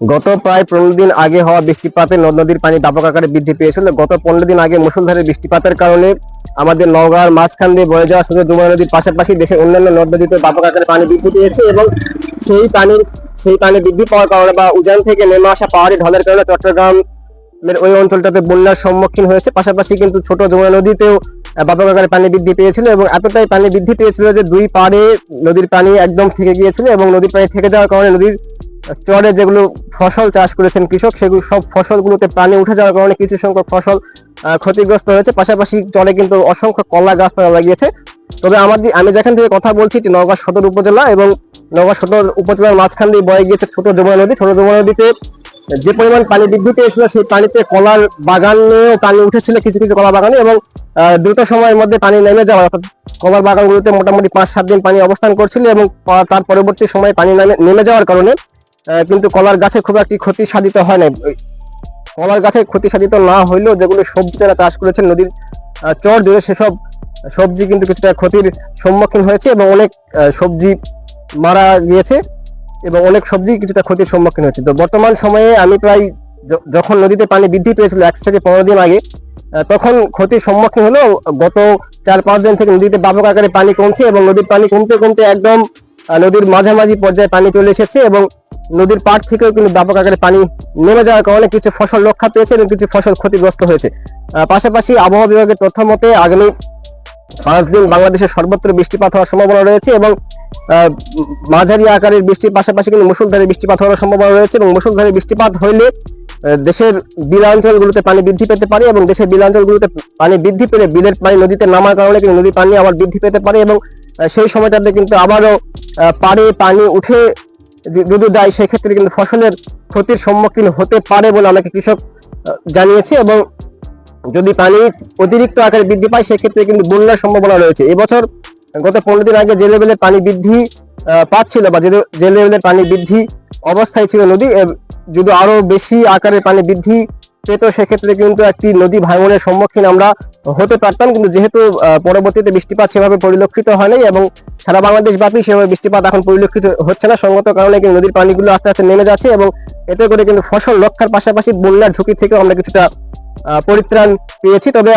গত প্রায় 15 দিন আগে হওয়া বৃষ্টিপাতে নদ নদীর পানি ব্যাপক আকারে বৃদ্ধি পেয়েছিল। গত 15 দিন আগে মুষলধারে বৃষ্টিপাতের কারণে আমাদের নওগাঁর মাঝখান দিয়ে বয়ে যাওয়া শুধু যমুনা নদীর পাশাপাশি দেশের অন্যান্য নদ নদীতে ব্যাপক আকারে পানি বৃদ্ধি পেয়েছে এবং সেই পানি বৃদ্ধি পাওয়ার কারণে বা উজান থেকে নেমে আসা পাহাড়ি ঢলের কারণে চট্টগ্রাম ওই অঞ্চলটাতে বন্যার সম্মুখীন হয়েছে। পাশাপাশি কিন্তু ছোট যমুনা নদীতেও ব্যাপক আকারে পানি বৃদ্ধি পেয়েছিল এবং এতটাই পানি বৃদ্ধি পেয়েছিল যে দুই পাড়ে নদীর পানি একদম থেকে গিয়েছিল এবং নদীর পানি থেকে যাওয়ার কারণে নদীর চরে যেগুলো ফসল চাষ করেছেন কৃষক, সেগুলো সব ফসলগুলোতে পানি উঠে যাওয়ার কারণে কিছু সংখ্যক ফসল ক্ষতিগ্রস্ত হয়েছে। পাশাপাশি চরে কিন্তু অসংখ্য কলা গাছপালা লাগিয়েছে। তবে আমি যেখান থেকে কথা বলছি এটি নওগাঁ সদর উপজেলা এবং নওগাঁ সদর উপজেলার মাঝখান দিয়ে বয়ে গিয়েছে ছোট যমুনা নদী। ছোট যমুনা নদীতে যে পরিমাণ পানি বৃদ্ধি পেয়েছিল সেই পানিতে কলার বাগানেও পানি উঠেছিল, কিছু কিছু কলা বাগানে, এবং দ্রুত সময়ের মধ্যে পানি নেমে যাওয়া, অর্থাৎ কলার বাগানগুলোতে মোটামুটি 5-7 দিন পানি অবস্থান করছিল এবং তার পরবর্তী সময়ে পানি নেমে যাওয়ার কারণে কিন্তু কলার গাছে খুব একটি ক্ষতি সাধিত হয় না। কলার গাছে ক্ষতি সাধিত না হইলেও যেগুলো সবজি তারা চাষ করেছেন নদীর চর জুড়ে, সেসব সবজি কিন্তু কিছুটা ক্ষতির সম্মুখীন হয়েছে এবং অনেক সবজি মারা গিয়েছে এবং অনেক সবজি কিছুটা ক্ষতির সম্মুখীন হয়েছে। তো বর্তমান সময়ে আমি প্রায় যখন নদীতে পানি বৃদ্ধি পেয়েছিল 1 থেকে 15 দিন আগে, তখন ক্ষতির সম্মুখীন হলো। গত 4-5 দিন থেকে নদীতে ব্যাপক আকারে পানি কমছে এবং নদীর পানি কমতে কমতে একদম নদীর মাঝামাঝি পর্যায়ে পানি চলে এসেছে এবং নদীর পাড় থেকেও কিন্তু ব্যাপক আকারে পানি নেমে যাওয়ার কারণে কিছু ফসল রক্ষা পেয়েছে এবং কিছু ফসল ক্ষতিগ্রস্ত হয়েছে। পাশাপাশি আবহাওয়া বিভাগের তথ্য মতে আগামী 5 দিন বাংলাদেশের সর্বত্র বৃষ্টিপাত হওয়ার সম্ভাবনা রয়েছে এবং মাঝারি আকারের বৃষ্টির পাশাপাশি কিন্তু মুষলধারে বৃষ্টিপাত হওয়ার সম্ভাবনা রয়েছে এবং মুষলধারে বৃষ্টিপাত হইলে দেশের বিলাঞ্চলগুলোতে পানি বৃদ্ধি পেতে পারে এবং দেশের বিলাঞ্চলগুলোতে পানি বৃদ্ধি পেলে বিলের পানি নদীতে নামার কারণে কিন্তু নদীর পানি আবার বৃদ্ধি পেতে পারে এবং সেই সময়টাতে কিন্তু আবারও পাড়ে পানি উঠে যদি যায়, সেক্ষেত্রে কিন্তু ফসলের ক্ষতির সম্মুখীন হতে পারে বলে আমাকে কৃষক জানিয়েছে। এবং যদি পানি অতিরিক্ত আকারে বৃদ্ধি পায় সেক্ষেত্রে কিন্তু বন্যার সম্ভাবনা রয়েছে। এবছর গত 15 দিন আগে যে লেভেলে পানি বৃদ্ধি পাচ্ছিল বা যে লেভেলে পানি বৃদ্ধি অবস্থায় ছিল নদী, যদি আরো বেশি আকারে পানি বৃদ্ধি পেত সেক্ষেত্রে কিন্তু একটি নদী ভাঙনের সম্মুখীন আমরা হতে পারতাম। কিন্তু যেহেতু পরবর্তীতে বৃষ্টিপাত সেভাবে পরিলক্ষিত হয় নাই এবং সারা বাংলাদেশ ব্যাপী সেভাবে বৃষ্টিপাত এখন পরিলক্ষিত হচ্ছে না, সঙ্গত কারণে কিন্তু নদীর পানিগুলো আস্তে আস্তে নেমে যাচ্ছে এবং এতে করে কিন্তু ফসল রক্ষার পাশাপাশি বন্যার ঝুঁকি থেকেও আমরা কিছুটা পরিত্রাণ পেয়েছি। তবে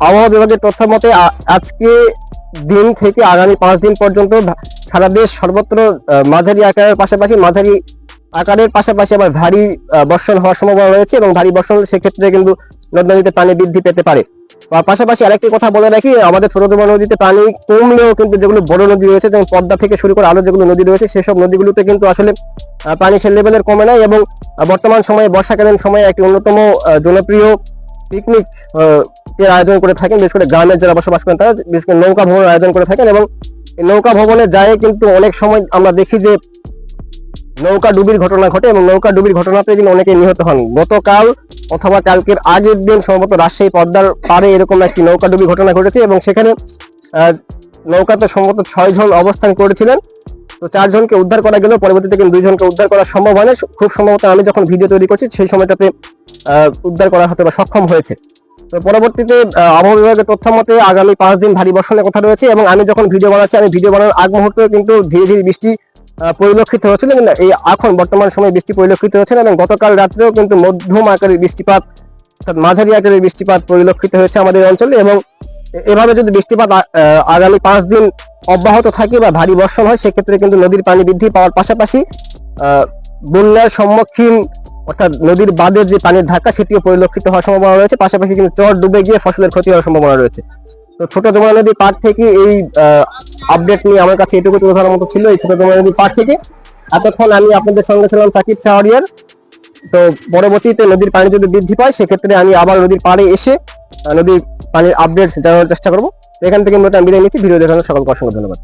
আবহাওয়া বিভাগের তথ্য মতে আজকে দিন থেকে আগামী 5 দিন পর্যন্ত সারা দেশ সর্বত্র মাঝারি আকারের পাশাপাশি আবার ভারী বর্ষণ হওয়ার সম্ভাবনা রয়েছে এবং ভারী বর্ষণ সেক্ষেত্রে কিন্তু নদ নদীতে পানি বৃদ্ধি পেতে পারে। পাশাপাশি আরেকটি কথা বলে রাখি, আমাদের ছোট যমুনা নদীতে পানি কমলেও কিন্তু যেগুলো বড় নদী রয়েছে যেমন পদ্মা থেকে শুরু করে আরো যেগুলো নদী রয়েছে সেসব নদীগুলোতে কিন্তু আসলে পানি সে লেভেলের কমে নাই এবং বর্তমান সময়ে বর্ষাকালীন সময়ে একটি অন্যতম জনপ্রিয় পিকনিক এর আয়োজন করে থাকেন, বিশেষ করে গ্রামের যারা বসবাস করেন তারা বিশেষ করে নৌকা ভ্রমণ আয়োজন করে থাকেন এবং নৌকা ভ্রমণে যায় কিন্তু অনেক সময় আমরা দেখি যে নৌকা ডুবির ঘটনা ঘটে এবং নৌকা ডুবির ঘটনাতে কিন্তু অনেকে নিহত হন। গতকাল অথবা কালকের আগের দিন সম্ভবত রাজশাহী পদ্মার পাড়ে এরকম একটি নৌকা ডুবির ঘটনা ঘটেছে এবং সেখানে নৌকাতে সম্ভবত 6 জন অবস্থান করেছিলেন। তো 4 জনকে উদ্ধার করা গেল, পরবর্তীতে কিন্তু 2 জনকে উদ্ধার করা সম্ভব হয় না। খুব সম্ভবত আমি যখন ভিডিও তৈরি করছি সেই সময়টাতে উদ্ধার করা হতে বা সক্ষম হয়েছে। তো পরবর্তীতে আবহাওয়া বিভাগের তথ্য মতে আগামী 5 দিন ভারী বর্ষণের কথা রয়েছে এবং আমি যখন ভিডিও বানাচ্ছি আমি ভিডিও বানানোর আগ মুহূর্তে কিন্তু ধীরে ধীরে বৃষ্টি পরিলক্ষিত হচ্ছিল, কিন্তু এই এখন বর্তমান সময়ে বৃষ্টি পরিলক্ষিত হচ্ছে না এবং গতকাল রাত্রেও কিন্তু মধ্যম আকারের বৃষ্টিপাত অর্থাৎ মাঝারি আকারের বৃষ্টিপাত পরিলক্ষিত হয়েছে আমাদের অঞ্চলে এবং এভাবে যদি বৃষ্টিপাত আগামী 5 দিন অব্যাহত থাকে বা ভারী বর্ষণ হয় সেক্ষেত্রে কিন্তু নদীর পানি বৃদ্ধি পাওয়ার পাশাপাশি বন্যার সম্মুখীন অর্থাৎ নদীর বাঁধের যে পানির ধাক্কা সেটিও পরিলক্ষিত হওয়ার সম্ভাবনা রয়েছে। পাশাপাশি কিন্তু চর ডুবে গিয়ে ফসলের ক্ষতি হওয়ার সম্ভাবনা রয়েছে। তো ছোট যমুনা নদীর পাড় থেকে এই আপডেট নিয়ে আমার কাছে এটুকু তুলে ধরার মতো ছিল। এই ছোট যমুনা নদীর পাড় থেকে এতক্ষণ আমি আপনাদের সঙ্গে ছিলাম সাকিব শাহরিয়ার। তো পরবর্তীতে নদীর পানি যদি বৃদ্ধি পায় সেক্ষেত্রে আমি আবার নদীর পাড়ে এসে নদীর পানির আপডেট জানানোর চেষ্টা করবো। এখান থেকে আমি বিদায় নিচ্ছি। ভিডিও দেখানোর সকলকে অসংখ্য ধন্যবাদ।